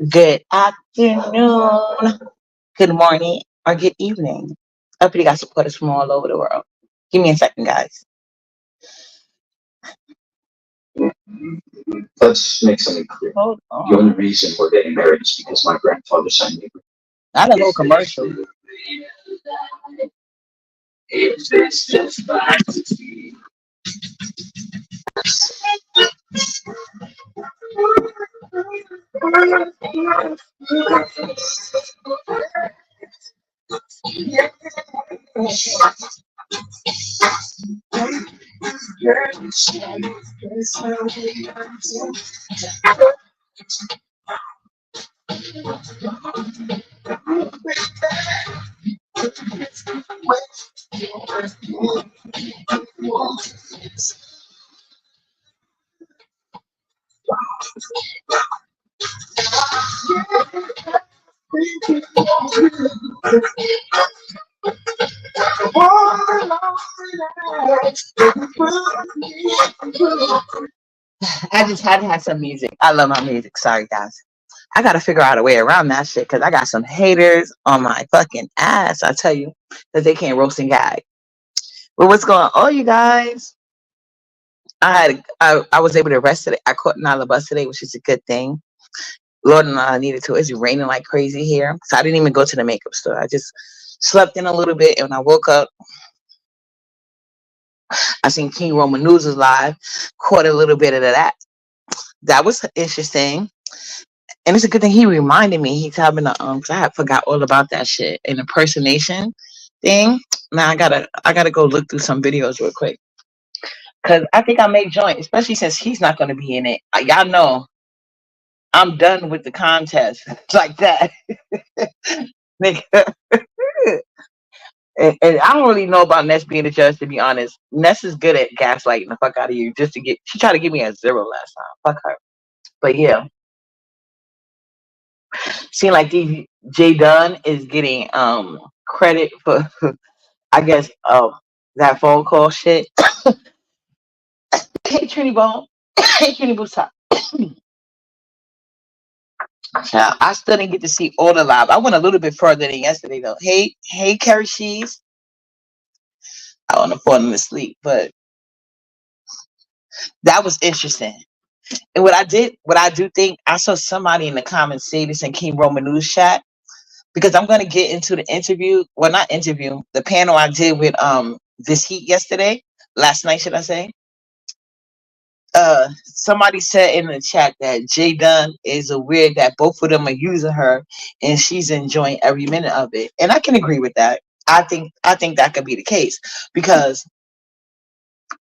Good afternoon, good morning, or good evening. Uppity got supporters from all over the world. Give me a second, guys. Let's make something clear. Hold The only on. reason we're getting married is because my grandfather signed the Not a whole commercial. I just had to have some music. I love my music. Sorry, guys. I gotta figure out a way around that shit because I got some haters on my fucking ass. I tell you, because they can't roast and gag. But what's going on, you guys? I was able to rest today. I caught another bus today, which is a good thing. Lord and I needed to. It's raining like crazy here, so I didn't even go to the makeup store. I just slept in a little bit, and when I woke up, I seen King Roman News was live. Caught a little bit of that. That was interesting, and it's a good thing he reminded me. He's having a 'cause I had forgot all about that shit, an impersonation thing. Man, I gotta go look through some videos real quick because I think I may join, especially since he's not gonna be in it. Y'all know I'm done with the contest like that. Nigga. And I don't really know about Ness being a judge, to be honest. Ness is good at gaslighting the fuck out of you just to get. She tried to give me a zero last time. Fuck her. But yeah, seeing like J Dunn is getting credit for I guess that phone call shit. Hey Trini Bone. Hey Trini Boots. I still didn't get to see all the live. I went a little bit further than yesterday though. Hey Carrie Shees. I wasn't falling asleep, but that was interesting. And what I do think, I saw somebody in the comments say this in King Roman News chat because I'm gonna get into the interview. Well, not interview, the panel I did with this heat yesterday, last night, should I say? Somebody said in the chat that Jay Dunn is aware that both of them are using her and she's enjoying every minute of it. And I can agree with that. I think that could be the case because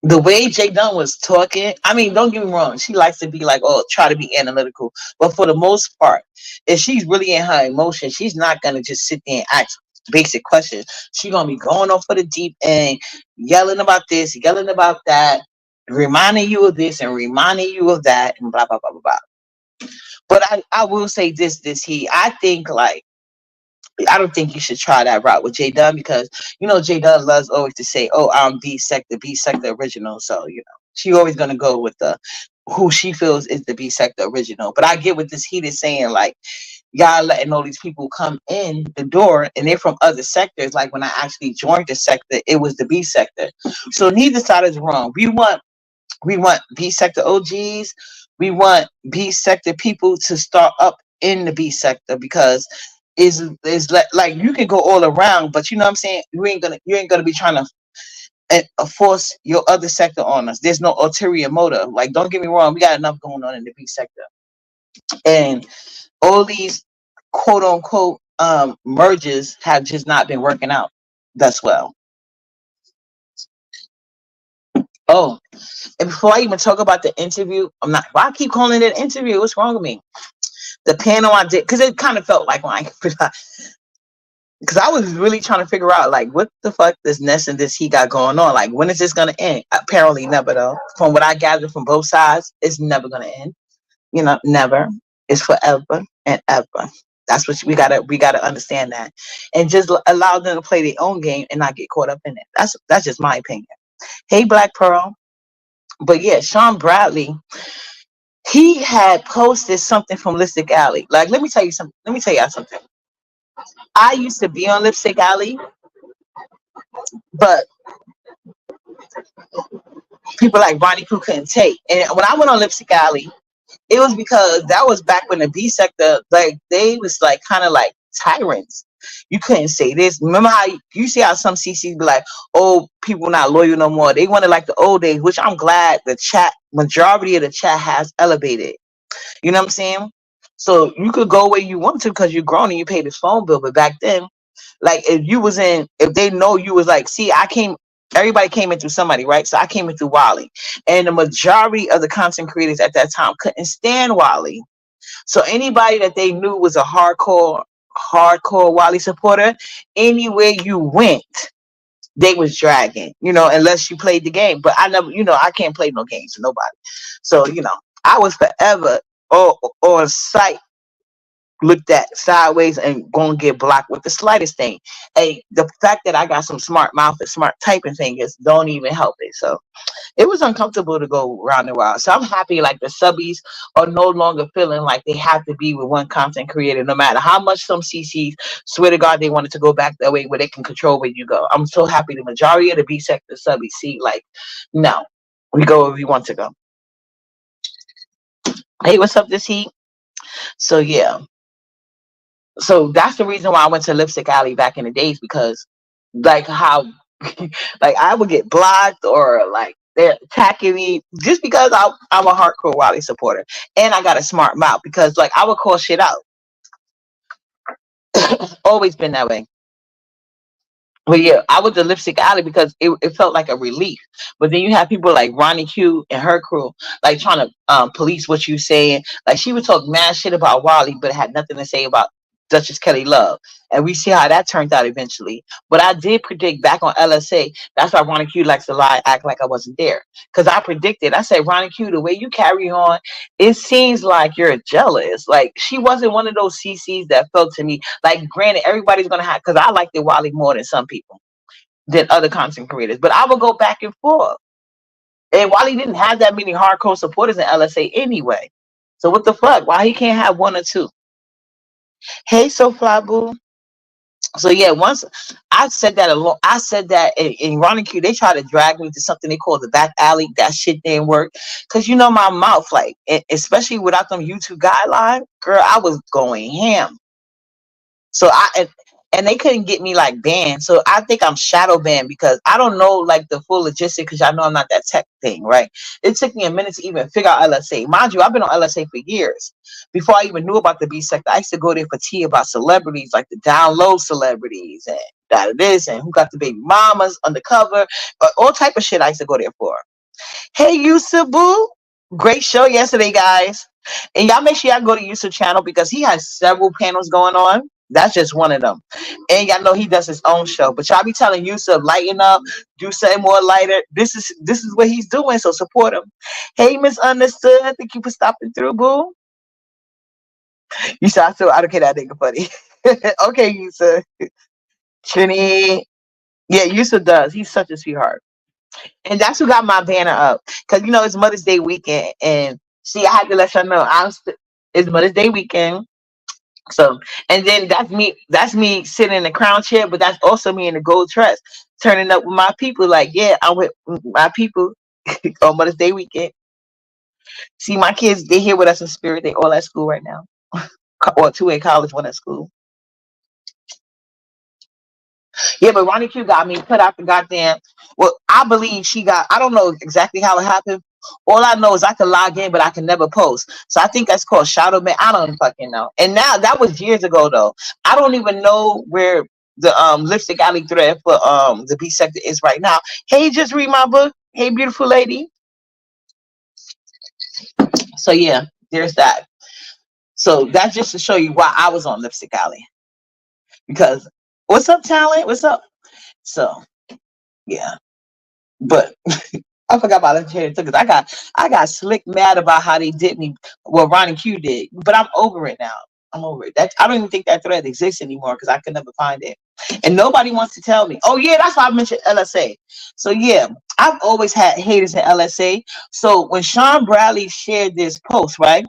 the way Jay Dunn was talking, I mean, don't get me wrong, she likes to be like, oh, try to be analytical. But for the most part, if she's really in her emotion, she's not gonna just sit there and ask basic questions. She's gonna be going off for the deep end, yelling about this, yelling about that, reminding you of this and reminding you of that, and blah blah blah blah blah. But I will say this he I think like I don't think you should try that route with Jay Dunn because Jay Dunn loves always to say, "Oh, I'm B sector original." So she always gonna go with the who she feels is the B sector original. But I get what this heat is saying, like y'all letting all these people come in the door and they're from other sectors. Like when I actually joined the sector, it was the B sector. So neither side is wrong. We want B sector OGs. We want B sector people to start up in the B sector because is like you can go all around, but you know what I'm saying. You ain't gonna be trying to force your other sector on us. There's no ulterior motive. Like don't get me wrong, we got enough going on in the B sector, and all these quote unquote merges have just not been working out thus well. Oh, and before I even talk about the interview, I'm not. Why I keep calling it an interview? What's wrong with me? The panel I did, because it kind of felt like when I, because I was really trying to figure out like what the fuck this Ness and this he got going on. Like when is this gonna end? Apparently never though. From what I gathered from both sides, it's never gonna end. Never. It's forever and ever. That's what we gotta understand that, and just allow them to play their own game and not get caught up in it. That's just my opinion. Hey, Black Pearl. But yeah, Sean Bradley He had posted something from Lipstick Alley. Like, let me tell you something. Let me tell y'all something. I used to be on Lipstick Alley, but people like Ronnie Pooh couldn't take. And when I went on Lipstick Alley, it was because that was back when the B sector, like, they was like kind of like tyrants. You couldn't say this. Remember how you see how some CCs be like, oh, people not loyal no more. They wanted like the old days, which I'm glad the chat, majority of the chat has elevated. You know what I'm saying? So you could go where you want to because you're grown and you pay this phone bill. But back then, like, if they know you was like, see, everybody came in through somebody, right? So I came in through Wally. And the majority of the content creators at that time couldn't stand Wally. So anybody that they knew was a hardcore Wally supporter, anywhere you went, they was dragging, unless you played the game. But I never, I can't play no games with nobody. So, I was forever on site looked at sideways and gonna get blocked with the slightest thing. Hey, the fact that I got some smart mouth and smart typing fingers don't even help it. So it was uncomfortable to go round and round. So I'm happy like the subbies are no longer feeling like they have to be with one content creator, no matter how much some CCs swear to God they wanted to go back that way where they can control where you go. I'm so happy the majority of the B sector subbies see like, no, we go where we want to go. Hey, what's up this heat? So yeah. So that's the reason why I went to Lipstick Alley back in the days, because like how like I would get blocked or like they're attacking me just because I'm a hardcore Wally supporter and I got a smart mouth, because like I would call shit out. Always been that way. But yeah, I was the Lipstick Alley because it felt like a relief. But then you have people like Ronnie Q and her crew, like trying to police what you saying. Like she would talk mad shit about Wally, but had nothing to say about Duchess Kelly Love. And we see how that turned out eventually. But I did predict back on LSA. That's why Ronnie Q likes to lie, act like I wasn't there. Because I predicted. I said, Ronnie Q, the way you carry on, it seems like you're jealous. Like she wasn't one of those CCs that felt to me. Like granted, everybody's gonna have, because I like the Wally more than some people, than other content creators. But I would go back and forth. And Wally didn't have that many hardcore supporters in LSA anyway. So what the fuck? Why he can't have one or two? Hey, so fly boo. So yeah, once I said that alone, I said that in Ronnie Q, they tried to drag me to something they call the back alley. That shit didn't work. Cause my mouth, like, especially without them YouTube guidelines, girl, I was going ham. So and they couldn't get me like banned. So I think I'm shadow banned because I don't know like the full logistics, because y'all know I'm not that tech thing, right? It took me a minute to even figure out LSA. Mind you, I've been on LSA for years. Before I even knew about the B sector, I used to go there for tea about celebrities, like the download celebrities and that this and who got the baby mamas undercover, all type of shit I used to go there for. Hey, Yusuf Boo. Great show yesterday, guys. And y'all make sure y'all go to Yusuf channel because he has several panels going on. That's just one of them. And y'all know he does his own show. But y'all be telling Yusuf, lighten up, do something more lighter. This is what he's doing, so support him. Hey, Misunderstood. Thank you for stopping through, boo. You said I still I don't care that nigga funny. Okay, Yusuf. Trini. Yeah, Yusuf does. He's such a sweetheart. And that's who got my banner up. Because it's Mother's Day weekend. And see, I had to let y'all know it's Mother's Day weekend. So, and then that's me sitting in the crown chair, but that's also me in the gold dress, turning up with my people. Like, yeah, I'm with my people on Mother's Day weekend. See, my kids, they here with us in spirit. They all at school right now. Or two in college, one at school. Yeah, but Ronnie Q got me put out the goddamn. Well, I believe she got. I don't know exactly how it happened. All I know is I can log in, but I can never post. So I think that's called shadow man. I don't fucking know. And now that was years ago though. I don't even know where the lipstick alley thread for the B sector is right now. Hey, just read my book. Hey, beautiful lady. So yeah, there's that. So that's just to show you why I was on lipstick alley. Because what's up, talent? What's up? So yeah, but I forgot about legendary because I got slick mad about how they did me. Well, Ronnie Q did, but I'm over it now. I'm over it. That I don't even think that thread exists anymore because I could never find it, and nobody wants to tell me. Oh yeah, that's why I mentioned LSA. So yeah, I've always had haters in LSA. So when Sean Bradley shared this post, right?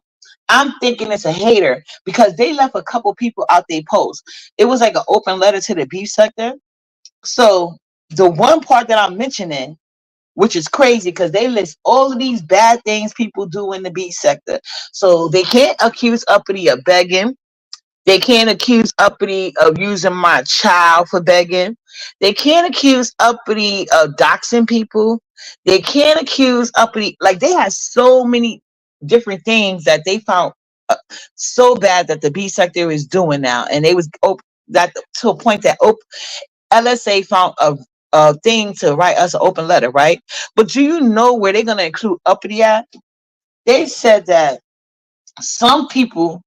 I'm thinking it's a hater because they left a couple people out their post. It was like an open letter to the beef sector. So the one part that I'm mentioning, which is crazy because they list all of these bad things people do in the beat sector. So they can't accuse Uppity of begging. They can't accuse Uppity of using my child for begging. They can't accuse Uppity of doxing people. They can't accuse Uppity. Like they have so many different things that they found uh, so bad that the beat sector is doing now. And they was that to a point that LSA found a thing to write us an open letter, right? But do you know where they're gonna include Uppity at? They said that some people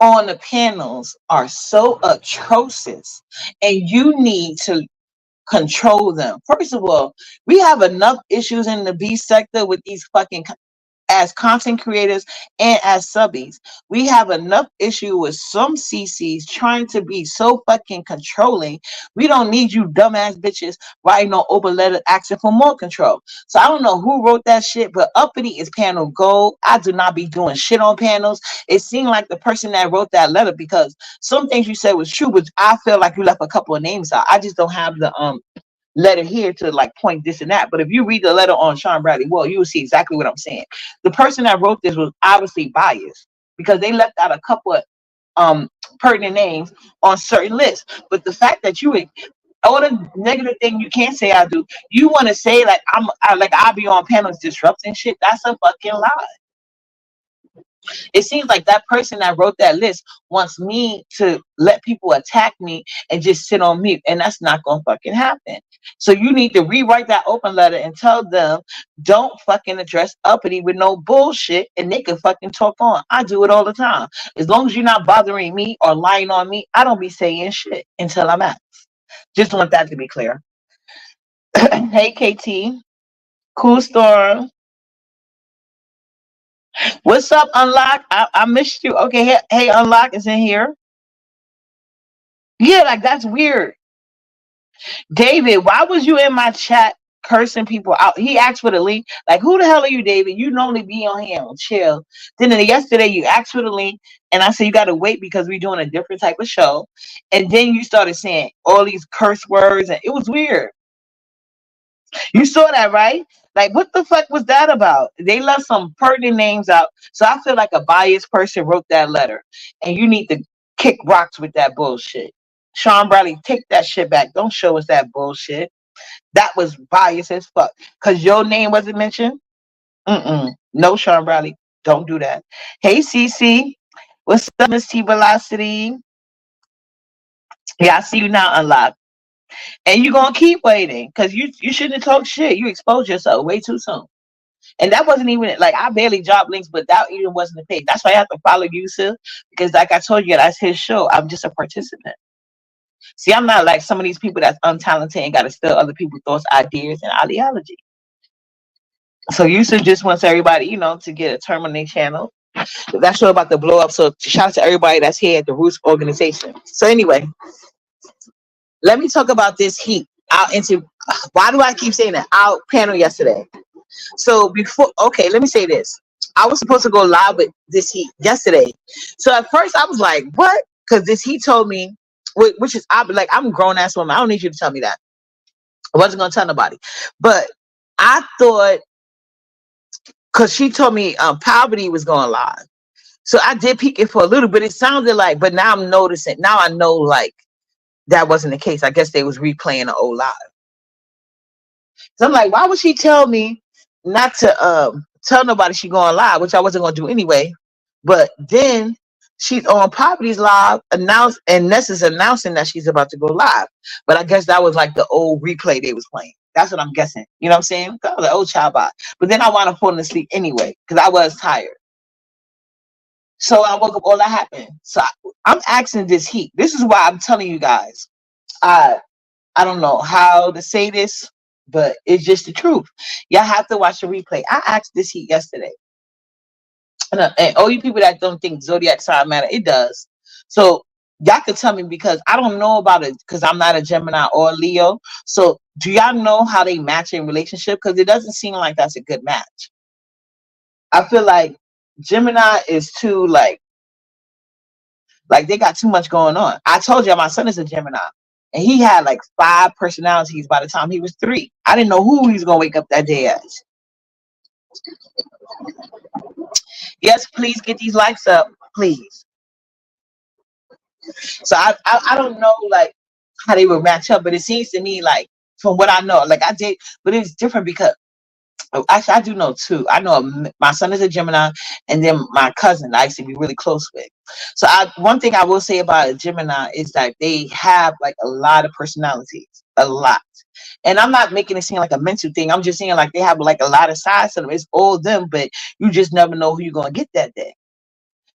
on the panels are so atrocious, and you need to control them. First of all, we have enough issues in the B sector with these fucking as content creators and as subbies. We have enough issue with some CCs trying to be so fucking controlling. We don't need you dumbass bitches writing on open letter asking for more control. So I don't know who wrote that shit, but Uppity is panel gold. I do not be doing shit on panels. It seemed like the person that wrote that letter, because some things you said was true, but I feel like you left a couple of names out. I just don't have the letter here to like point this and that. But if you read the letter on Sean Bradley, well, you will see exactly what I'm saying. The person that wrote this was obviously biased because they left out a couple of pertinent names on certain lists. But the fact that you all the negative thing you can't say I do, you want to say like I'll be on panels disrupting shit. That's a fucking lie. It seems like that person that wrote that list wants me to let people attack me and just sit on mute, and that's not gonna fucking happen. So you need to rewrite that open letter and tell them don't fucking address Uppity with no bullshit, and they can fucking talk on. I do it all the time. As long as you're not bothering me or lying on me, I don't be saying shit until I'm out. Just want that to be clear. Hey KT, cool storm. What's up, Unlock? I missed you. Okay, hey, Unlock is in here. Yeah, like that's weird. David, why was you in my chat cursing people out? He asked for the link. Like, who the hell are you, David? You normally be on here, chill. Then yesterday you asked for the link, and I said you gotta wait because we're doing a different type of show. And then you started saying all these curse words, and it was weird. You saw that, right? Like, what the fuck was that about? They left some pertinent names out. So I feel like a biased person wrote that letter. And you need to kick rocks with that bullshit. Sean Bradley, take that shit back. Don't show us that bullshit. That was biased as fuck. Because your name wasn't mentioned. No, Sean Bradley. Don't do that. Hey, CC. What's up, Miss T Velocity? Yeah, I see you now, Unlocked. And you're going to keep waiting because you shouldn't talk shit. You exposed yourself way too soon. And that wasn't even like I barely dropped links, but that even wasn't the case. That's why I have to follow Yusuf because, like I told you, that's his show. I'm just a participant. See, I'm not like some of these people that's untalented and got to steal other people's thoughts, ideas, and ideology. So Yusuf just wants everybody, to get a term on their channel. That show about to blow up. So shout out to everybody that's here at the Roots organization. So anyway, let me talk about this heat out into. Why do I keep saying that? Our panel yesterday. So okay, let me say this. I was supposed to go live with this heat yesterday. So at first I was like, what? Because this heat told me, which is, I'm a grown ass woman. I don't need you to tell me that. I wasn't going to tell nobody. But I thought, because she told me Poverty was going live. So I did peek it for a little bit. It sounded like, but now I'm noticing. Now I know like that wasn't the case. I guess they was replaying the old live. So I'm like, why would she tell me not to tell nobody she going live, which I wasn't going to do anyway. But then she's on Poverty's live and Ness is announcing that she's about to go live. But I guess that was like the old replay they was playing. That's what I'm guessing. You know what I'm saying? That was an old child bot. But then I wound up falling asleep anyway because I was tired. So I woke up, all that happened. So I'm asking this heat. This is why I'm telling you guys. I don't know how to say this, but it's just the truth. Y'all have to watch the replay. I asked this heat yesterday. And all you people that don't think Zodiac sign matter, it does. So y'all could tell me because I don't know about it because I'm not a Gemini or a Leo. So do y'all know how they match in relationship? Because it doesn't seem like that's a good match. I feel like Gemini is too like they got too much going on. I told you my son is a Gemini. And he had like 5 personalities by the time he was 3. I didn't know who he was gonna wake up that day as. Yes, please get these likes up, please. So I don't know like how they would match up, but it seems to me like from what I know, like I did, but it's different because actually I do know two. I know my son is a Gemini, and then my cousin I used to be really close with. So one thing I will say about a Gemini is that they have like a lot of personalities, a lot. And I'm not making it seem like a mental thing. I'm just saying like they have like a lot of sides to them. It's all them, but you just never know who you're gonna get that day.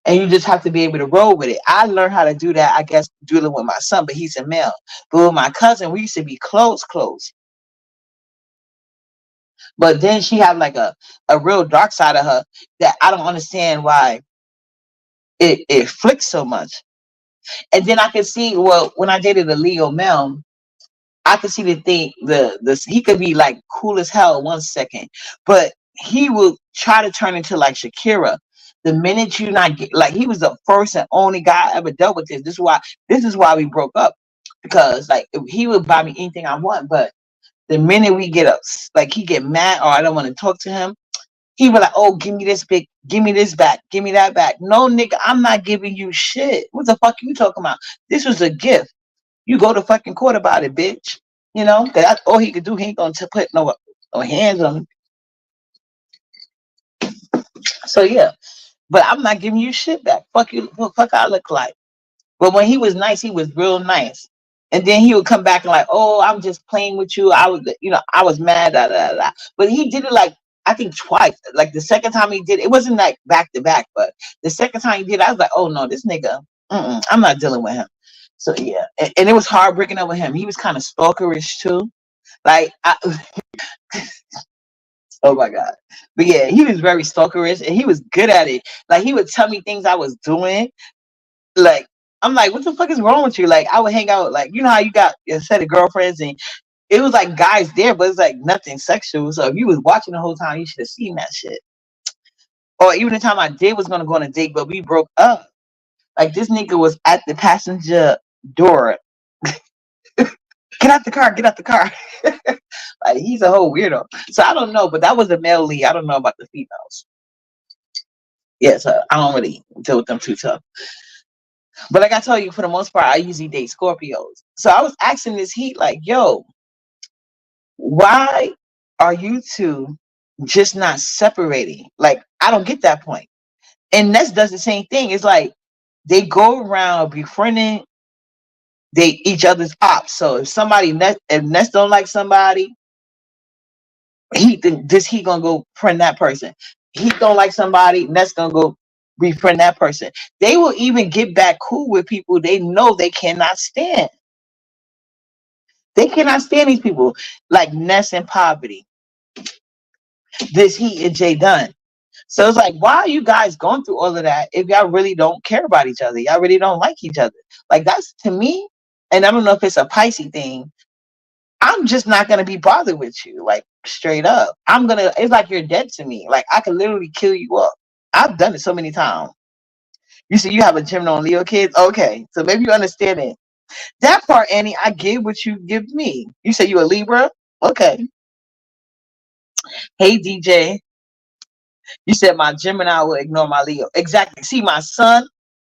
And you just have to be able to roll with it. I learned how to do that, I guess, dealing with my son, but he's a male. But with my cousin, we used to be close, close. But then she had like a real dark side of her that I don't understand why it flicks so much. And then I could see, well, when I dated a Leo male, I could see the thing, the he could be like cool as hell 1 second, but he will try to turn into like Shakira. The minute you not get like he was the first and only guy I ever dealt with this. This is why we broke up. Because like he would buy me anything I want, but the minute we get up, like he get mad or I don't want to talk to him, he was like, "Oh, give me this big, give me this back, give me that back." No, nigga, I'm not giving you shit. What the fuck you talking about? This was a gift. You go to fucking court about it, bitch. You know, that's all he could do. He ain't gonna put no hands on me. So yeah, but I'm not giving you shit back. Fuck you. What fuck I look like? But when he was nice, he was real nice. And then he would come back and like, "Oh, I'm just playing with you. I was, I was mad." Da, da, da. But he did it like I think twice. Like the second time he did it wasn't like back to back, but the second time he did, I was like, "Oh no, this nigga, I'm not dealing with him." So yeah, and it was hard breaking up with him. He was kind of stalkerish too. Like, oh my god, but yeah, he was very stalkerish, and he was good at it. Like he would tell me things I was doing. Like I'm like, what the fuck is wrong with you? Like I would hang out, like you know how you got a set of girlfriends, and it was like guys there, but it's like nothing sexual. So if you was watching the whole time, you should have seen that shit. Or even the time I did was gonna go on a date, but we broke up. Like this nigga was at the passenger door. Get out the car, get out the car. Like he's a whole weirdo. So I don't know, but that was the male lead. I don't know about the females. Yeah, so I don't really deal with them too tough. But like I told you, for the most part, I usually date Scorpios. So I was asking this heat, like, yo, why are you two just not separating? Like, I don't get that point. And Ness does the same thing. It's like they go around befriending they each other's ops. So if Ness don't like somebody, he gonna go friend that person. He don't like somebody, Ness gonna go befriend that person. They will even get back cool with people they know they cannot stand. They cannot stand these people like Ness and Poverty, this Heat and Jay Dunn. So it's like, why are you guys going through all of that if y'all really don't care about each other? Y'all really don't like each other. Like that's to me, and I don't know if it's a Pisces thing. I'm just not gonna be bothered with you, like straight up. It's like you're dead to me. Like I could literally kill you up. I've done it so many times. You see, you have a Gemini and Leo kids. Okay, so maybe you understand it. That part, Annie, I give what you give me. You say you a Libra? Okay. Hey DJ, you said my Gemini will ignore my Leo. Exactly. See, my son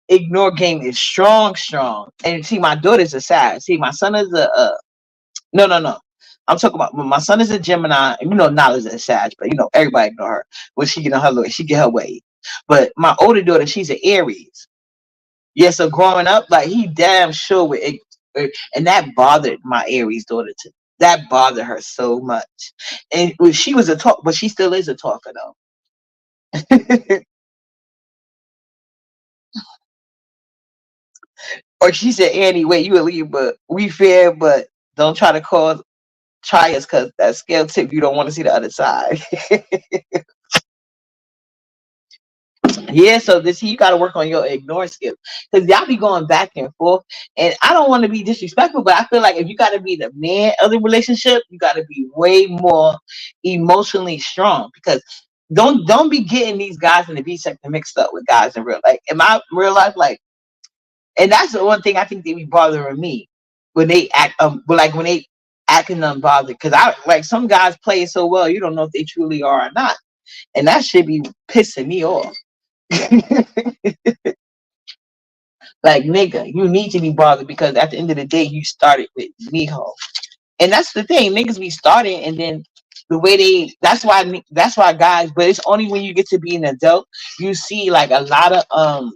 ignore game is strong, strong. And see, my daughter's a Sag. See, my son is no, no, no. I'm talking about when my son is a Gemini, and Nala's a Sag, but everybody ignore her. When she get on her way, she get her way. But my older daughter, she's an Aries. Yeah, so growing up, like he damn sure with it, and that bothered my Aries daughter too. That bothered her so much. And she was a talk, but she still is a talker though. Or she said, Annie, wait, you a leave, but we fair, but don't try us because that scale tip, you don't want to see the other side. Yeah, so this you got to work on your ignore skills because y'all be going back and forth, and I don't want to be disrespectful, but I feel like if you got to be the man of the relationship, you got to be way more emotionally strong because don't be getting these guys in the B sector mixed up with guys in real life. In my real life, like, and that's the one thing I think they be bothering me when they act like when they acting unbothered because I like some guys play it so well you don't know if they truly are or not, and that should be pissing me off. Like, nigga, you need to be bothered because at the end of the day, you started with me, ho. And that's the thing, niggas be starting, and then the way that's why guys. But it's only when you get to be an adult, you see like a lot of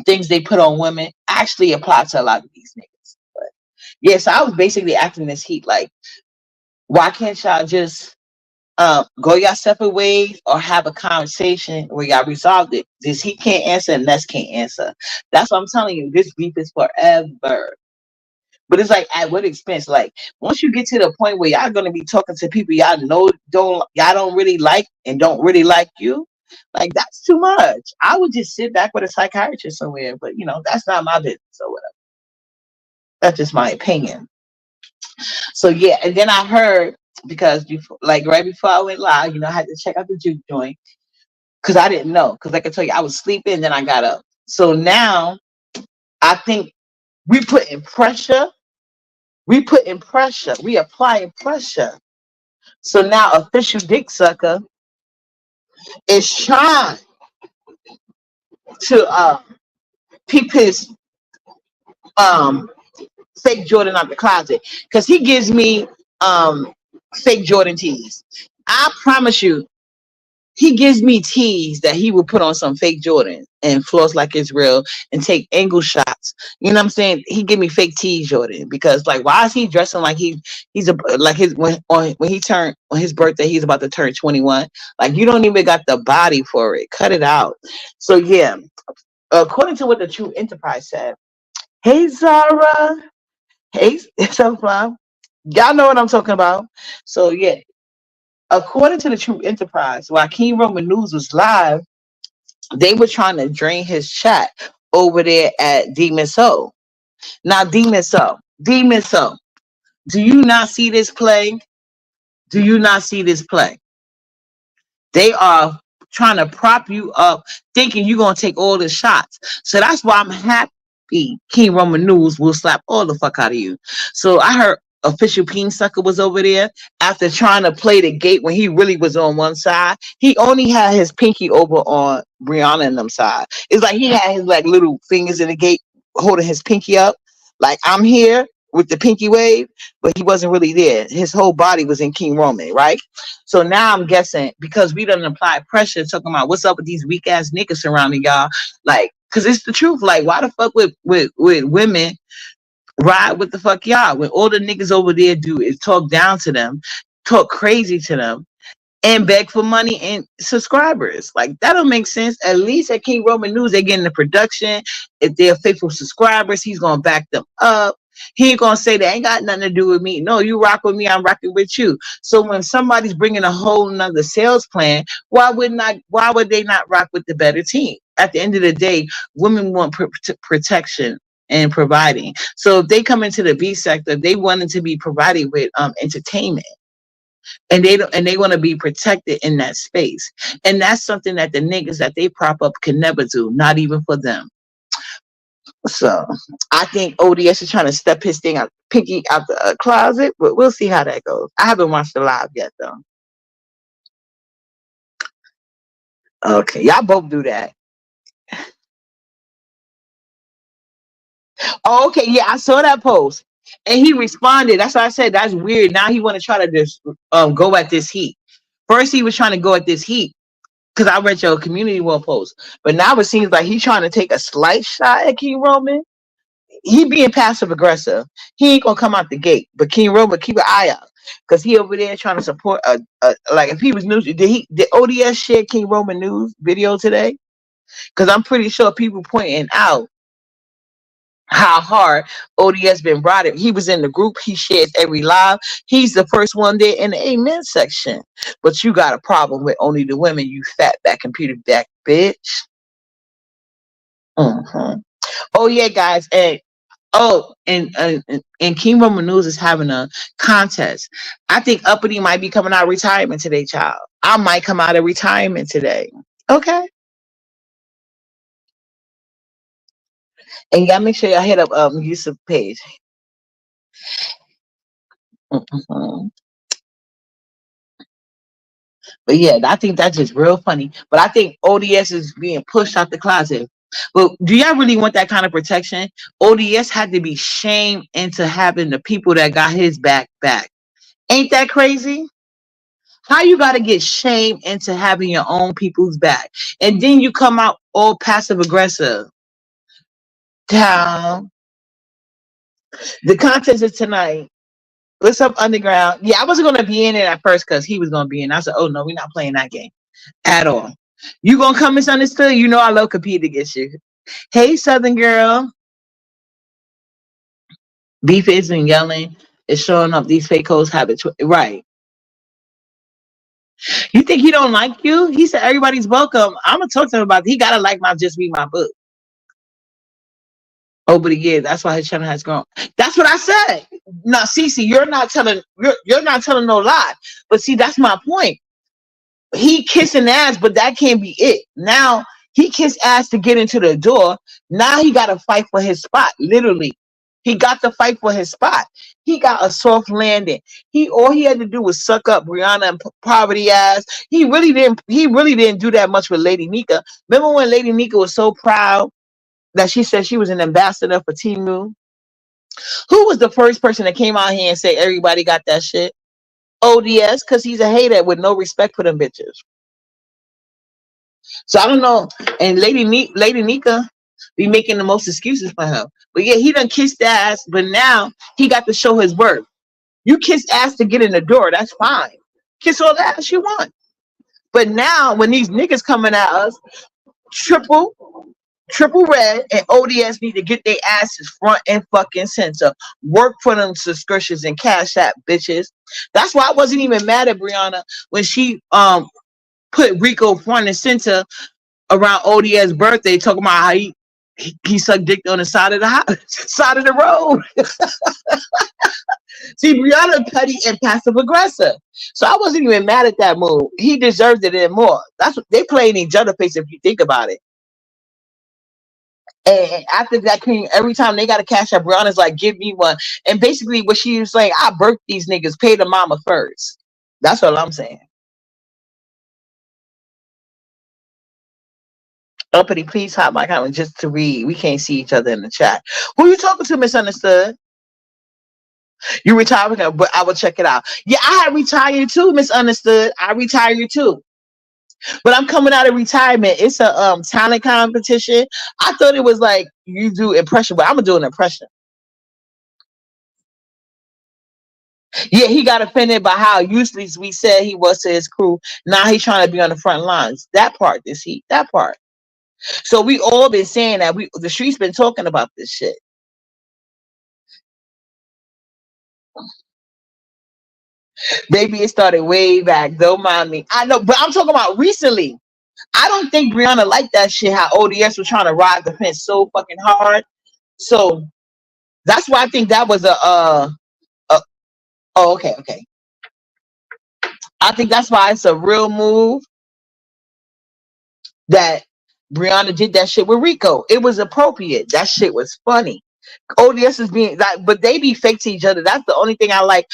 things they put on women actually apply to a lot of these niggas. But yeah, so I was basically acting this heat like, why can't y'all just go your separate ways or have a conversation where y'all resolved it? This he can't answer and Les can't answer. That's what I'm telling you. This beef is forever. But it's like at what expense? Like once you get to the point where y'all gonna be talking to people y'all don't really like and don't really like you, like that's too much. I would just sit back with a psychiatrist somewhere, but that's not my business or whatever. That's just my opinion. So yeah, and then I heard because before, like right before I went live, I had to check out the juke joint because I didn't know. Because like I tell you, I was sleeping, and then I got up. So now I think we put in pressure. We applying pressure. So now official dick sucker is trying to peep his um fake Jordan out the closet because he gives me fake Jordan tees. I promise you, he gives me teas that he would put on some fake Jordan and floss like it's real and take angle shots. You know what I'm saying? He give me fake tees, Jordan, because like why is he dressing like he's a like his when he turned on his birthday, he's about to turn 21. Like you don't even got the body for it. Cut it out. So yeah, according to what the True Enterprise said, hey Zara, hey Sunflower, y'all know what I'm talking about. So yeah, according to the True Enterprise, while King Roman News was live, they were trying to drain his chat over there at Demon Soul. Now, Demon Soul, do you not see this play? Do you not see this play? They are trying to prop you up, thinking you're gonna take all the shots. So that's why I'm happy King Roman News will slap all the fuck out of you. So I heard official Peen Sucker was over there after trying to play the gate when he really was on one side. He only had his pinky over on Brianna and them side. It's like he had his like little fingers in the gate holding his pinky up. Like I'm here with the pinky wave, but he wasn't really there. His whole body was in King Roman, right? So now I'm guessing because we done apply pressure talking about what's up with these weak ass niggas surrounding y'all. Like, cause it's the truth. Like, why the fuck with women ride with the fuck y'all when all the niggas over there do is talk down to them, talk crazy to them, and beg for money and subscribers. Like that don't make sense. At least at King Roman News, they're getting the production. If they're faithful subscribers, he's gonna back them up. He ain't gonna say that ain't got nothing to do with me. No, you rock with me, I'm rocking with you. So when somebody's bringing a whole nother sales plan, why would they not rock with the better team? At the end of the day, women want protection and providing. So if they come into the B sector, they wanted to be provided with entertainment, and they want to be protected in that space, and that's something that the niggas that they prop up can never do, not even for them. So I think ODS is trying to step his thing out, pinky out the closet, but we'll see how that goes. I haven't watched the live yet though. Okay, y'all both do that. Oh, okay, yeah, I saw that post and he responded. That's why I said that's weird. Now he want to try to just go at this heat. First he was trying to go at this heat because I read your community wall post. But now it seems like he's trying to take a slight shot at King Roman. He being passive aggressive. He ain't gonna come out the gate. But King Roman, keep an eye out. Because he over there trying to support like if he was news, did ODS share King Roman news video today? Because I'm pretty sure people pointing out how hard ODS been brought it. He was in the group. He shares every live. He's the first one there in the amen section. But you got a problem with only the women, you fat back computer back bitch. Hmm. Oh yeah, guys, and oh, and King Roman News is having a contest. I think Uppity might be coming out of retirement today, child. I might come out of retirement today. Okay, and y'all make sure y'all hit up Yusuf page. Mhm. But yeah, I think that's just real funny. But I think ODS is being pushed out the closet. But do y'all really want that kind of protection? ODS had to be shamed into having the people that got his back. Ain't that crazy? How you got to get shamed into having your own people's back, and then you come out all passive aggressive. Down. The contest is tonight. What's up, Underground? Yeah, I wasn't gonna be in it at first because he was gonna be in. I said, "Oh no, we're not playing that game at all." You gonna come misunderstood? You know I love competing against you. Hey, Southern girl. Beef isn't yelling. It's showing up. These fake hoes have it right. You think he don't like you? He said everybody's welcome. I'm gonna talk to him about it. He gotta like my just read my book. Over the years. That's why his channel has grown. That's what I said. Now, Cece, you're not telling no lie. But see, that's my point. He kissing ass, but that can't be it. Now he kissed ass to get into the door. Now he got to fight for his spot. Literally, he got to fight for his spot. He got a soft landing. All he had to do was suck up Brianna and poverty ass. He really didn't. He really didn't do that much with Lady Nika. Remember when Lady Nika was so proud that she said she was an ambassador for Timu? Who was the first person that came out here and say everybody got that shit? ODS, because he's a hater with no respect for them bitches. So I don't know. And Lady Nika be making the most excuses for him. But yeah, he done kissed ass, but now he got to show his worth. You kissed ass to get in the door, that's fine. Kiss all the ass you want. But now when these niggas coming at us, triple red and ODS need to get their asses front and fucking center. Work for them subscriptions and cash app bitches. That's why I wasn't even mad at Brianna when she put Rico front and center around ODS birthday, talking about how he sucked dick on the side of the house, side of the road. See, Brianna petty and passive aggressive. So I wasn't even mad at that move. He deserved it and more. That's what they playing each other face if you think about it. And after that, every time they got a cash out, Brianna's like, give me one. And basically what she was saying, I birthed these niggas, pay the mama first. That's what I'm saying. Uppity, please hop my comment just to read. We can't see each other in the chat. Who you talking to, Misunderstood? You retired, but I will check it out. Yeah, I had retired too, Misunderstood. I retired too. But I'm coming out of retirement. It's a talent competition. I thought it was like you do impression, but I'm gonna do an impression. Yeah, he got offended by how useless we said he was to his crew. Now he's trying to be on the front lines. That part, that part. So we all been saying that the streets been talking about this shit. Maybe it started way back. Don't mind me. I know, but I'm talking about recently. I don't think Brianna liked that shit. How ODS was trying to ride the fence so fucking hard. So that's why I think that was oh, okay. I think that's why it's a real move that Brianna did that shit with Rico. It was appropriate. That shit was funny. ODS is being like, but they be fake to each other. That's the only thing I like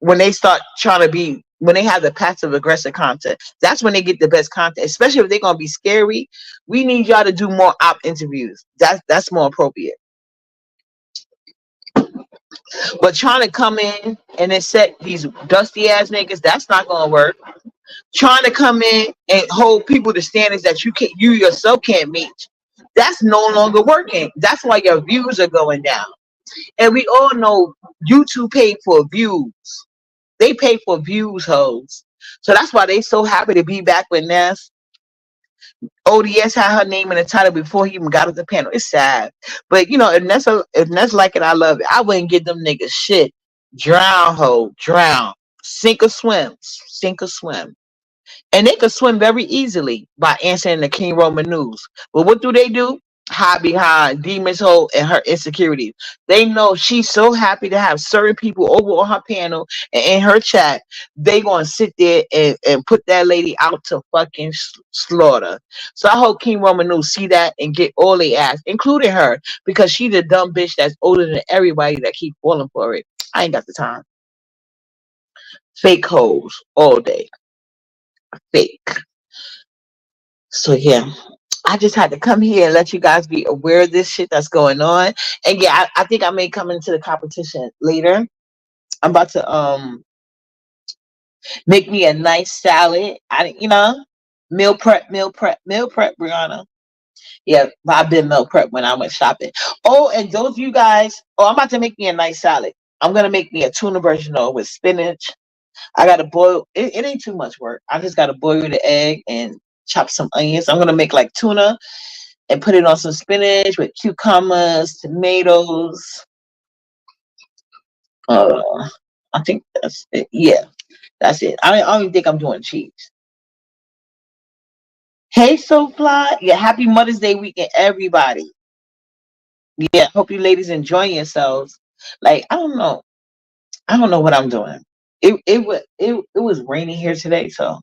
when they start trying to be, when they have the passive aggressive content. That's when they get the best content, especially if they're gonna be scary. We need y'all to do more op interviews. That's more appropriate. But trying to come in and then set these dusty ass niggas, that's not gonna work. Trying to come in and hold people to standards that you yourself can't meet, that's no longer working. That's why your views are going down. And we all know YouTube paid for views. They pay for views, hoes. So that's why they so happy to be back with Ness. ODS had her name in the title before he even got off the panel. It's sad, but if that's like it, I love it. I wouldn't give them niggas shit. Drown, ho, drown, sink or swim. And they could swim very easily by answering the King Roman news. But what do? Hide behind Demon's Hole and her insecurities. They know she's so happy to have certain people over on her panel and in her chat. They gonna sit there and put that lady out to fucking slaughter. So I hope King Roman news see that and get all they ass, including her, because she's a dumb bitch that's older than everybody that keep falling for it. I ain't got the time. Fake hoes all day. Fake. So yeah, I just had to come here and let you guys be aware of this shit that's going on. And yeah, I think I may come into the competition later. I'm about to make me a nice salad. Meal prep, Brianna. Yeah, I've been meal prep when I went shopping. Oh, and those of you guys, I'm about to make me a nice salad. I'm gonna make me a tuna version with spinach. I gotta boil it ain't too much work. I just gotta boil the egg and chop some onions. I'm gonna make like tuna and put it on some spinach with cucumbers, tomatoes. Uh, I think that's it. Yeah, that's it. I don't even think I'm doing cheese. Hey, Soulfly. Yeah, happy Mother's Day weekend, everybody. Yeah, hope you ladies enjoying yourselves. Like, I don't know what I'm doing. It was raining here today, so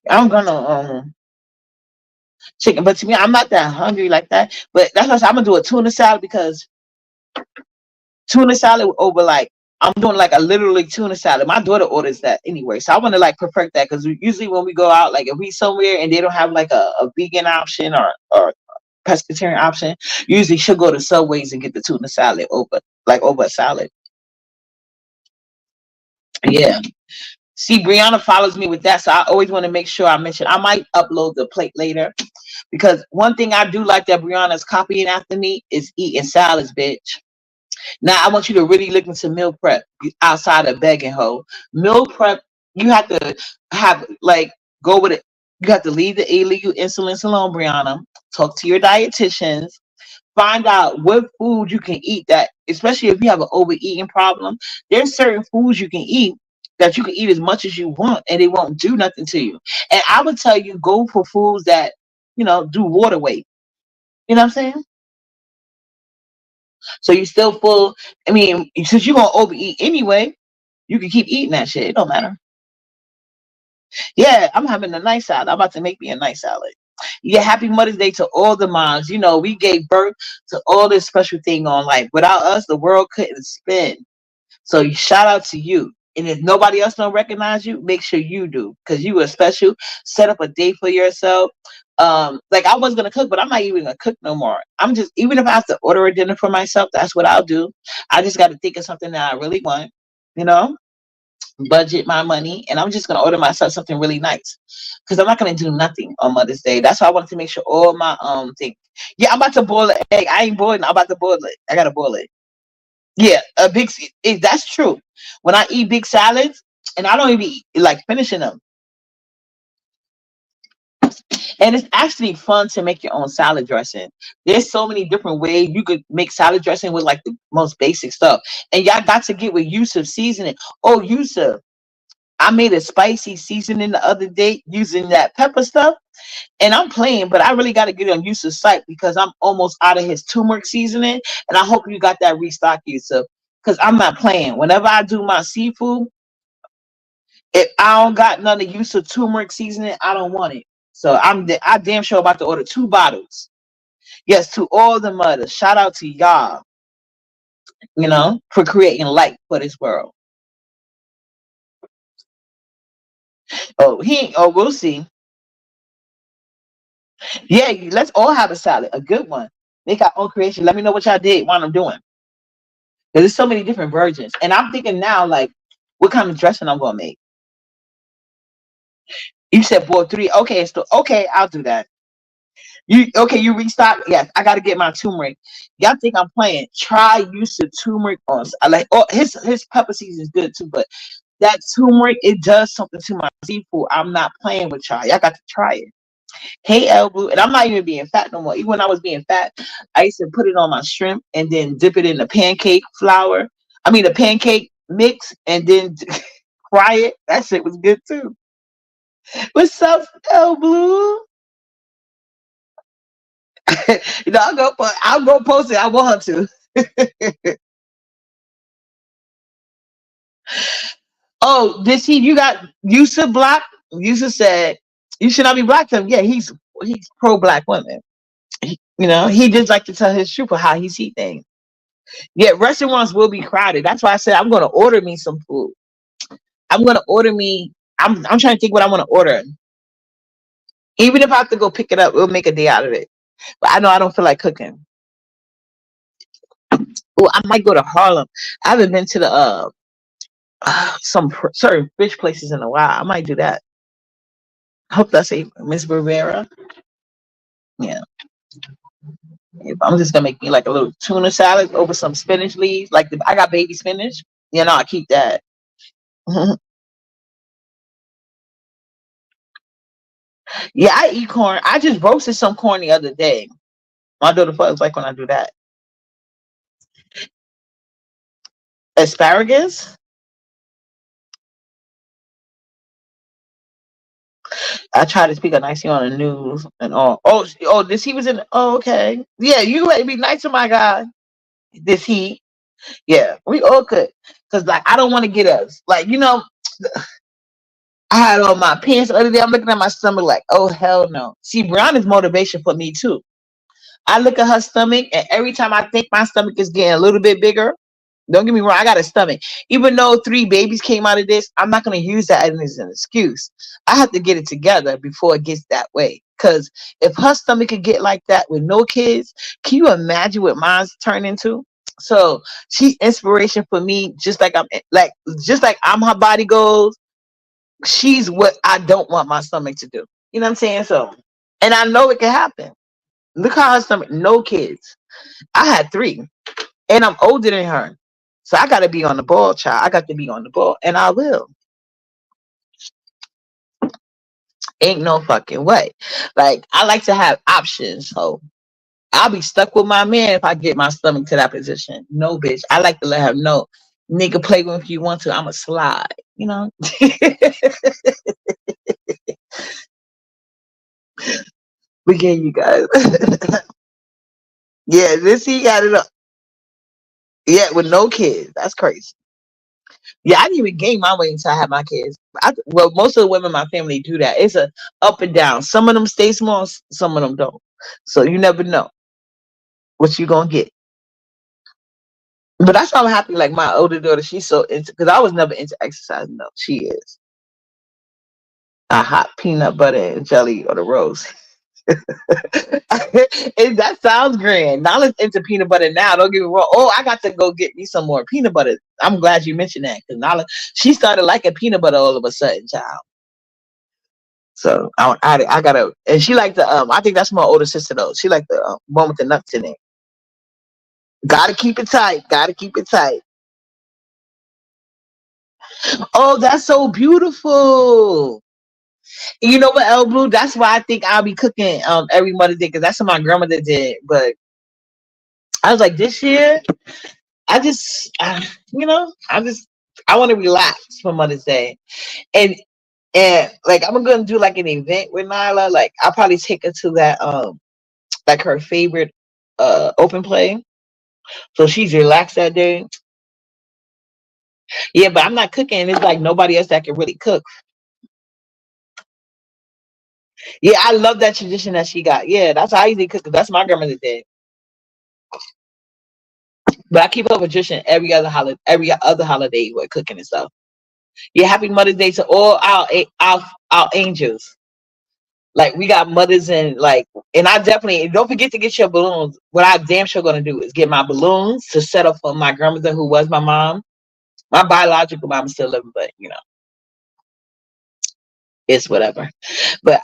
I'm gonna chicken. But to me, I'm not that hungry like that. But that's why I'm gonna do a tuna salad because tuna salad over like I'm doing like a literally tuna salad. My daughter orders that anyway, so I want to like perfect that because usually when we go out, like if we somewhere and they don't have like a vegan option or pescatarian option, usually she'll go to Subways and get the tuna salad over a salad. Yeah. See, Brianna follows me with that, so I always want to make sure I mention. I might upload the plate later because one thing I do like that Brianna's copying after me is eating salads, bitch. Now I want you to really look into meal prep outside of begging hoe. Meal prep, you have to have like go with it. You have to leave the illegal insulin alone, Brianna. Talk to your dietitians. Find out what food you can eat that, especially if you have an overeating problem. There's certain foods you can eat that you can eat as much as you want and they won't do nothing to you. And I would tell you go for foods that do water weight. You know what I'm saying? So you still full. I mean, since you're gonna overeat anyway, you can keep eating that shit. It don't matter. Yeah, I'm having a nice salad. I'm about to make me a nice salad. Yeah, happy Mother's Day to all the moms. We gave birth to all this special thing on life. Without us, the world couldn't spin. So shout out to you. And if nobody else don't recognize you, make sure you do, because you are special. Set up a day for yourself. Like I was gonna cook, but I'm not even gonna cook no more. I'm just even if I have to order a dinner for myself, that's what I'll do. I just got to think of something that I really want, you know, budget my money, and I'm just gonna order myself something really nice because I'm not gonna do nothing on Mother's Day. That's why I wanted to make sure all my thing. Yeah, I'm about to boil an egg. I ain't boiling. I'm about to boil it. I gotta boil it. Yeah, that's true. When I eat big salads, and I don't even eat, like finishing them, and it's actually fun to make your own salad dressing. There's so many different ways you could make salad dressing with like the most basic stuff, and y'all got to get with Yusuf seasoning. Oh, Yusuf, I made a spicy seasoning the other day using that pepper stuff, and I'm playing, but I really got to get on Yusuf's site because I'm almost out of his turmeric seasoning, and I hope you got that restock, Yusuf, because I'm not playing. Whenever I do my seafood, if I don't got none of Yusuf turmeric seasoning, I don't want it. So I damn sure about to order 2 bottles. Yes, to all the mothers, shout out to y'all, for creating light for this world. We'll see. Yeah, let's all have a salad, a good one. Make our own creation. Let me know what y'all did while I'm doing. Because there's so many different versions. And I'm thinking now, like, what kind of dressing I'm gonna make. You said boil 3. Okay, so okay, I'll do that. You restock? Yes, I gotta get my turmeric. Y'all think I'm playing? Try use the turmeric on. I like his pepper season is good too, but that turmeric, it does something to my seafood. I'm not playing with y'all. Y'all got to try it. Hey, El Blue, and I'm not even being fat no more. Even when I was being fat, I used to put it on my shrimp and then dip it in the pancake flour. I mean, the pancake mix, and then fry it. That shit was good too. What's up, El Blue? I'll go post it. I want her to. Oh, this he you got Yusuf blocked? Yusuf said you should not be blocked him. Yeah, he's pro black women. He just like to tell his truth of how he see things. Yeah, restaurants will be crowded. That's why I said I'm gonna order me some food. I'm gonna order me. I'm trying to think what I want to order. Even if I have to go pick it up, we'll make a day out of it. But I know I don't feel like cooking. Oh, I might go to Harlem. I haven't been to the certain fish places in a while. I might do that. Hope that's safe, Miss Rivera. Yeah. I'm just gonna make me like a little tuna salad over some spinach leaves. I got baby spinach. I keep that. Yeah, I eat corn. I just roasted some corn the other day. My daughter fucks like when I do that. Asparagus. I tried to speak a nicely on the news and all. Oh, this he was in. Oh, okay. Yeah, you let me be nice to my guy. This he. Yeah, we all could. Cause I don't want to get us. I had on my pants the other day. I'm looking at my stomach like, oh hell no. See, Brown is motivation for me too. I look at her stomach, and every time I think my stomach is getting a little bit bigger, don't get me wrong, I got a stomach. Even though 3 babies came out of this, I'm not going to use that as an excuse. I have to get it together before it gets that way. Because if her stomach could get like that with no kids, can you imagine what mine's turned into? So she's inspiration for me, just like I'm her body goals. She's what I don't want my stomach to do. You know what I'm saying? So, and I know it can happen. Look how her stomach, no kids. I had 3, and I'm older than her. So I got to be on the ball, child. I got to be on the ball, and I will. Ain't no fucking way. I like to have options. So I'll be stuck with my man if I get my stomach to that position. No, bitch. I like to let him know. Nigga, play with me if you want to. I'm a slide. We get you guys. Yeah, this he got it up. Yeah, with no kids. That's crazy. Yeah, I didn't even gain my weight until I had my kids. Well, most of the women in my family do that. It's a up and down. Some of them stay small, some of them don't. So you never know what you gonna get. But that's why I'm happy. Like my older daughter, she's so into because I was never into exercising though. She is a hot peanut butter and jelly or the roast. That sounds grand. Nala's into peanut butter now. Don't get me wrong. Oh, I got to go get me some more peanut butter. I'm glad you mentioned that because Nala, she started liking peanut butter all of a sudden, child. So I gotta, and she like the I think that's my older sister though. She like the one with the nuts in it. Gotta keep it tight. Gotta keep it tight. Oh, that's so beautiful. You know what, El Blue? That's why I think I'll be cooking every Mother's Day because that's what my grandmother did. But I was like, this year, I just, I want to relax for Mother's Day, and like I'm gonna do like an event with Nyla. Like I'll probably take her to that like her favorite open play, so she's relaxed that day. Yeah, but I'm not cooking. It's like nobody else that can really cook. Yeah, I love that tradition that she got. Yeah, that's how I usually cook. That's my grandmother did. But I keep up with tradition every other holiday with cooking and stuff. Yeah, happy Mother's Day to all our angels. Like we got mothers and I definitely don't forget to get your balloons. What I damn sure gonna do is get my balloons to set up for my grandmother who was my mom. My biological mom is still living, but it's whatever. But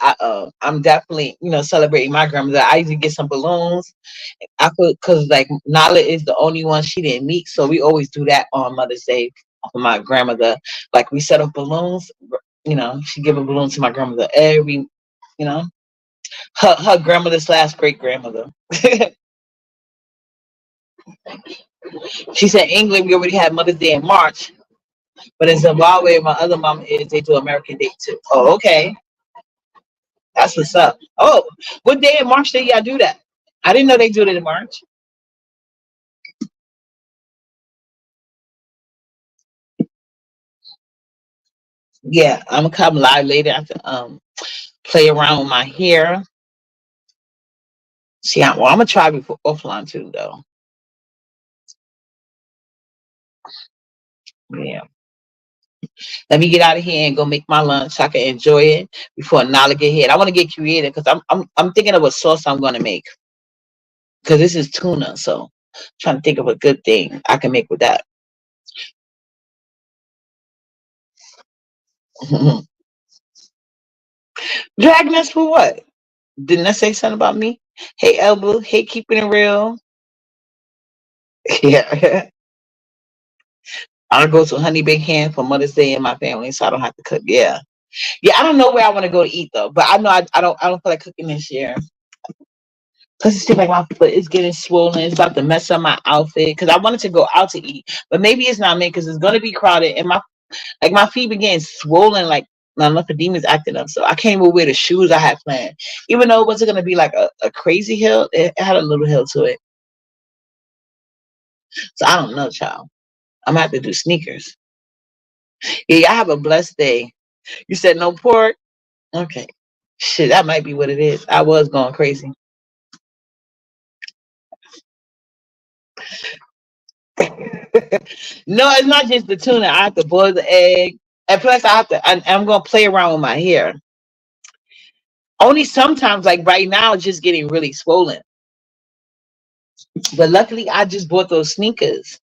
I'm definitely celebrating my grandmother. I usually get some balloons. I put because like Nala is the only one she didn't meet, so we always do that on Mother's Day for my grandmother. Like we set up balloons. She give a balloon to my grandmother every, you know, her grandmother slash great grandmother. She said England we already had Mother's Day in March, but in Zimbabwe, my other mom is they do American Day too. Oh, okay, that's what's up. Oh, what day in March did y'all do that? I didn't know they do it in March. Yeah, I'm gonna come live later after play around with my hair. See, I'm gonna try before offline too, though. Yeah. Let me get out of here and go make my lunch so I can enjoy it before Nala get here. I want to get creative because I'm thinking of what sauce I'm gonna make because this is tuna, so trying to think of a good thing I can make with that. Dragging us for what? Didn't I say something about me? Hey, Elba. Hey, keeping it real. Yeah. I'll go to Honey Big Hand for Mother's Day in my family, so I don't have to cook. Yeah, yeah. I don't know where I want to go to eat though, but I know I don't feel like cooking this year. Plus, it seems like my foot is getting swollen. It's about to mess up my outfit because I wanted to go out to eat, but maybe it's not me because it's gonna be crowded and my feet been getting swollen. Like my lymphedema is acting up, so I can't even wear the shoes I had planned. Even though it wasn't gonna be like a crazy hill, it had a little hill to it. So I don't know, child. I'm gonna have to do sneakers. Yeah, I have a blessed day. You said no pork. Okay. Shit, that might be what it is. I was going crazy. No, it's not just the tuna. I have to boil the egg. And plus I'm gonna play around with my hair. Only sometimes, like right now, it's just getting really swollen. But luckily I just bought those sneakers.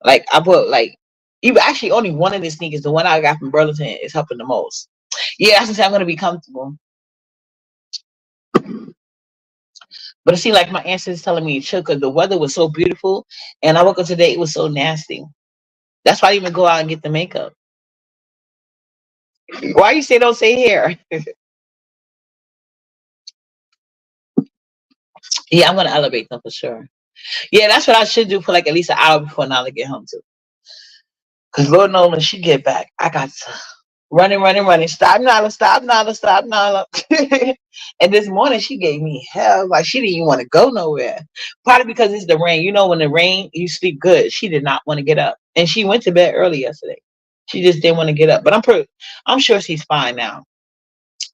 Like I bought like even actually only one of the sneakers, the one I got from Burlington is helping the most. Yeah, that's what I'm gonna be comfortable. But it seemed like my ancestors telling me it should because the weather was so beautiful and I woke up today, it was so nasty. That's why I didn't even go out and get the makeup. Why you say don't say hair? Yeah, I'm gonna elevate them for sure. Yeah, that's what I should do for like at least an hour before Nala get home too. Cause Lord knows when she get back, I got to running, running, running. Stop Nala, stop Nala, stop Nala. And this morning she gave me hell. Like she didn't even want to go nowhere. Probably because it's the rain. You know, when the rain, you sleep good. She did not want to get up. And she went to bed early yesterday. She just didn't want to get up. But I'm sure she's fine now.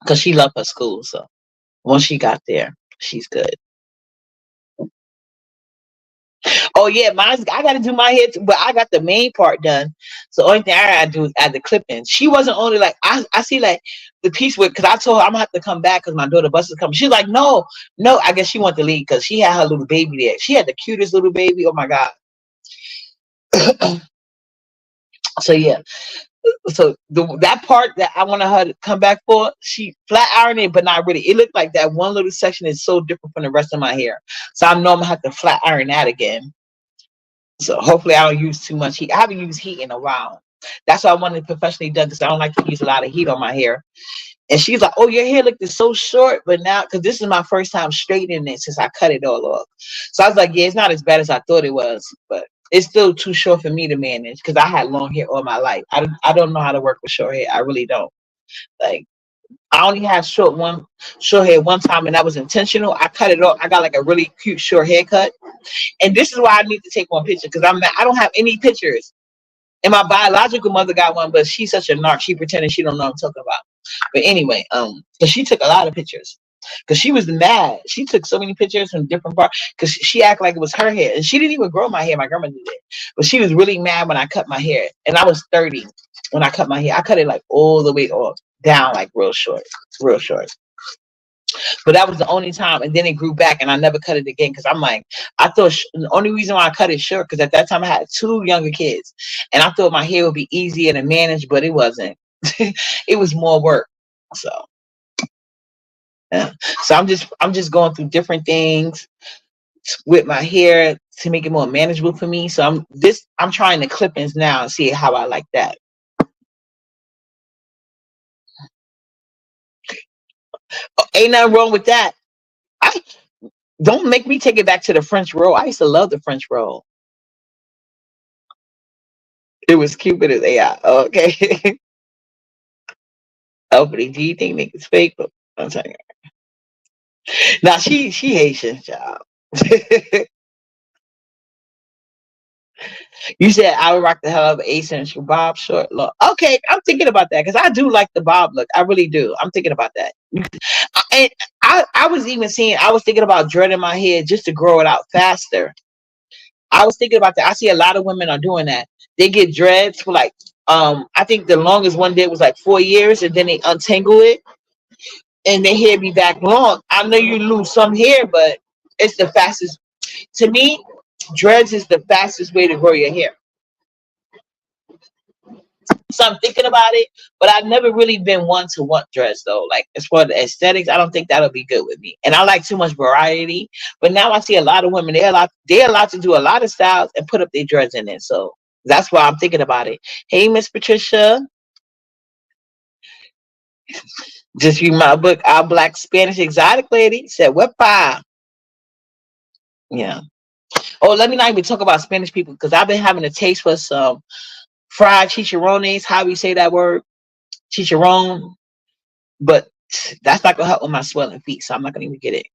Because she loved her school. So once she got there, she's good. Oh yeah, mine's I gotta do my hair too, but I got the main part done. So the only thing I gotta do is add the clip-ins. She wasn't only like I see like the piece with because I told her I'm gonna have to come back because my daughter bus is coming. She's like, no, no. I guess she wanted to leave because she had her little baby there. She had the cutest little baby. Oh my god. So yeah. So that part that I wanted her to come back for, she flat ironed it, but not really. It looked like that one little section is so different from the rest of my hair. So I know I'm gonna have to flat iron that again. So hopefully I don't use too much heat. I haven't used heat in a while. That's why I wanted it professionally done because I don't like to use a lot of heat on my hair. And she's like, "Oh, your hair looked so short," but now because this is my first time straightening it since I cut it all off. So I was like, "Yeah, it's not as bad as I thought it was, but it's still too short for me to manage because I had long hair all my life. I don't know how to work with short hair. I really don't. Like I only had short hair one time, and that was intentional. I cut it off. I got like a really cute short haircut. And this is why I need to take one picture because I don't have any pictures. And my biological mother got one, but she's such a narc. She pretending she don't know what I'm talking about. But anyway, because she took a lot of pictures. Because she was mad. She took so many pictures from different parts. Because she acted like it was her hair. And she didn't even grow my hair. My grandma did it. But she was really mad when I cut my hair. And I was 30 when I cut my hair. I cut it like all the way off, down like real short. Real short. But that was the only time, and then it grew back, and I never cut it again because I'm like, I thought the only reason why I cut it short because at that time I had two younger kids, and I thought my hair would be easier to manage, but it wasn't. It was more work. So yeah. So I'm just going through different things. with my hair to make it more manageable for me. So I'm trying the clip-ins now and see how I like that. Ain't nothing wrong with that. I don't make me take it back to the French roll. I used to love the French roll. It was Cupid as AI. Okay. Uppity, do you think niggas fake? But I'm telling you. Now she Haitian, child. You said I would rock the hell out of asymmetrical bob short look. Okay, I'm thinking about that because I do like the bob look. I really do. I'm thinking about that. And I was even seeing. I was thinking about dreading my hair just to grow it out faster. I was thinking about that. I see a lot of women are doing that. They get dreads for like I think the longest one did was like 4 years, and then they untangle it and their hair be back long. I know you lose some hair, but it's the fastest. To me, dreads is the fastest way to grow your hair. So I'm thinking about it, but I've never really been one to want dreads though. Like as far as the aesthetics, I don't think that'll be good with me. And I like too much variety. But now I see a lot of women, they're allowed to do a lot of styles and put up their dreads in it. So that's why I'm thinking about it. Hey Miss Patricia, just read my book, Our Black Spanish Exotic Lady. Said what pie? Yeah. Oh, let me not even talk about Spanish people because I've been having a taste for some fried chicharrones. How we say that word? Chicharron. But that's not gonna help with my swelling feet, so I'm not gonna even get it.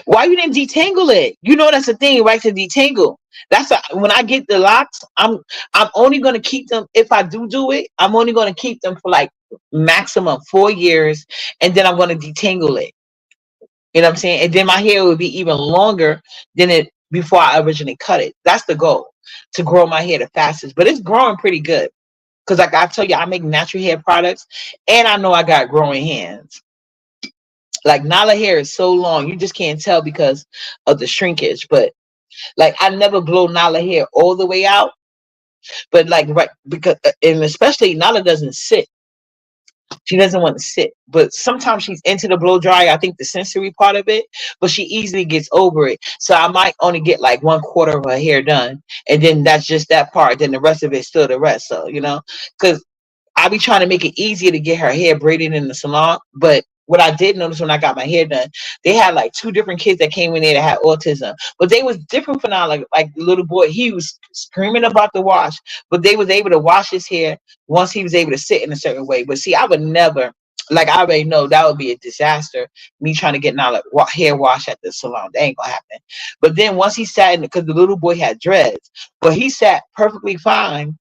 Why you didn't detangle it? You know that's the thing, right? To detangle. When I get the locks, I'm only gonna keep them if I do it. I'm only gonna keep them for like maximum 4 years, and then I'm gonna detangle it. You know what I'm saying? And then my hair will be even longer than it before I originally cut it. That's the goal, to grow my hair the fastest. But it's growing pretty good. Because like I tell you, I make natural hair products and I know I got growing hands. Like Nala hair is so long, you just can't tell because of the shrinkage. But like I never blow Nala hair all the way out. But like right because and especially Nala doesn't sit. She doesn't want to sit. But sometimes she's into the blow dryer. I think the sensory part of it, but she easily gets over it. So I might only get like 1/4 of her hair done. And then that's just that part. Then the rest of it's still the rest. So, because I be trying to make it easier to get her hair braided in the salon. But what I did notice when I got my hair done, they had like two different kids that came in there that had autism. But they was different for now. Like the little boy, he was screaming about the wash, but they was able to wash his hair once he was able to sit in a certain way. But see, I would never, like I already know that would be a disaster. Me trying to get now like hair wash at the salon. That ain't gonna happen. But then once he sat in, because the little boy had dreads, but he sat perfectly fine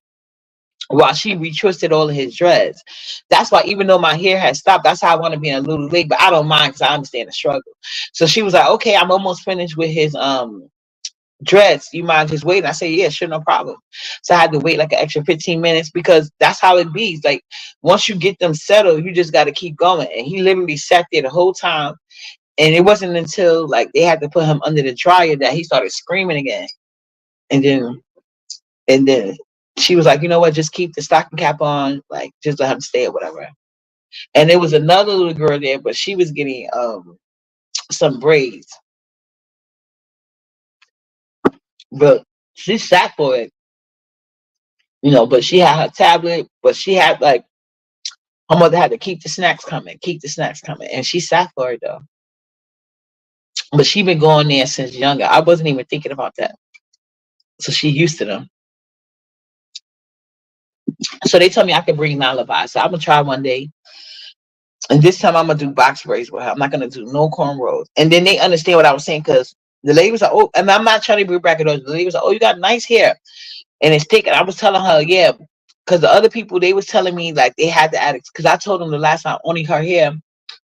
while she retwisted all of his dreads. That's why even though my hair had stopped, that's how I want to be in a little league, but I don't mind because I understand the struggle. So she was like, okay, I'm almost finished with his dreads. You mind just waiting? I said, yeah, sure, no problem. So I had to wait like an extra 15 minutes because that's how it be. Like once you get them settled, you just got to keep going. And he literally sat there the whole time. And it wasn't until like they had to put him under the dryer that he started screaming again. And then she was like, you know what, just keep the stocking cap on, like just let him stay or whatever. And there was another little girl there, but she was getting some braids. But she sat for it, but she had her tablet, but she had like her mother had to keep the snacks coming, keep the snacks coming. And she sat for it though. But she been going there since younger. I wasn't even thinking about that. So she used to them. So they told me I could bring Nalabai. So I'm gonna try one day. And this time I'm gonna do box braids with her. I'm not gonna do no cornrows. And then they understand what I was saying because the lady was like, oh, and I'm not trying to be braggadocious. The lady was like, oh, you got nice hair. And it's thick. And I was telling her, yeah, because the other people, they was telling me like they had to add it. Because I told them the last time only her hair,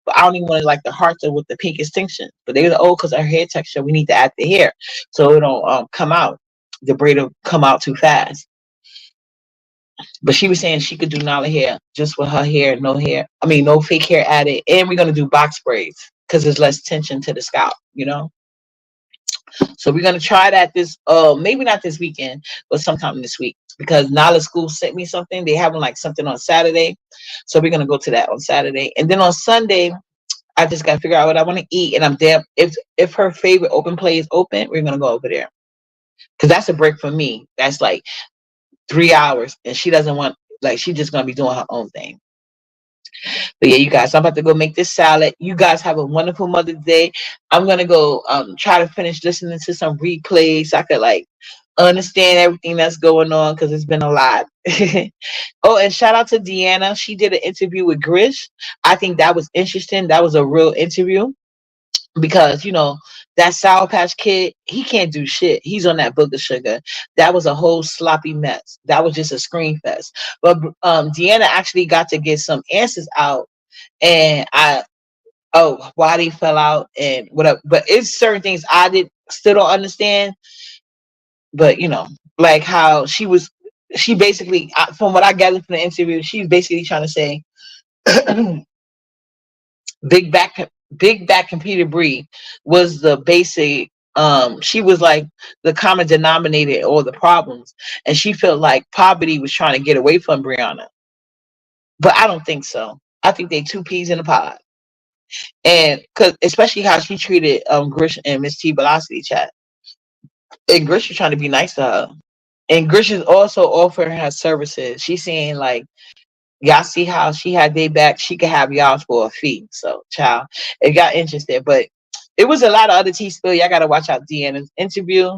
but I don't even want to like the hearts with the pink extinction. But they were like, oh, because her hair texture, we need to add the hair. So it don't come out. The braid will come out too fast. But she was saying she could do Nala hair just with her hair, no hair. I mean, no fake hair added. And we're going to do box braids because there's less tension to the scalp. So we're going to try that maybe not this weekend, but sometime this week. Because Nala School sent me something. They having like something on Saturday. So we're going to go to that on Saturday. And then on Sunday, I just gotta figure out what I want to eat, and I'm damn if her favorite open play is open, we're gonna go over there because that's a break for me. That's like 3 hours, and she doesn't want like she's just gonna be doing her own thing. But yeah, you guys, I'm about to go make this salad. You guys have a wonderful Mother's Day. I'm gonna go try to finish listening to some replays so I could like understand everything that's going on because it's been a lot. Oh, and shout out to Deanna. She did an interview with Grish. I think that was interesting. That was a real interview because that Sour Patch Kid, he can't do shit. He's on that booger sugar. That was a whole sloppy mess. That was just a screen fest. But Deanna actually got to get some answers out, and why they fell out and whatever. But it's certain things I did still don't understand. But like how she basically, from what I gathered from the interview, she's basically trying to say Big Back Big Back Computer Bree was the basic. She was like the common denominator or the problems, and she felt like poverty was trying to get away from Brianna. But I don't think so. I think they two peas in a pod, and cause especially how she treated Grish and Miss T Velocity chat, and Grish was trying to be nice to her, and Grish is also offering her services. She's saying like, y'all see how she had day back, she could have y'all for a fee. So, child, it got interested, but it was a lot of other tea spill. Y'all got to watch out Deanna's interview.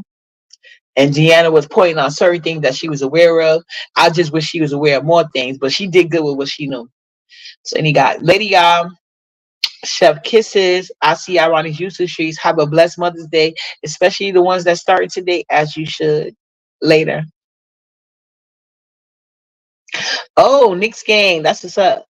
And Deanna was pointing on certain things that she was aware of. I just wish she was aware of more things, but she did good with what she knew. So, and he got Lady Chef Kisses. I see Ironic Houston Streets. Have a blessed Mother's Day, especially the ones that started today, as you should. Later. Oh, Knicks game. That's what's up.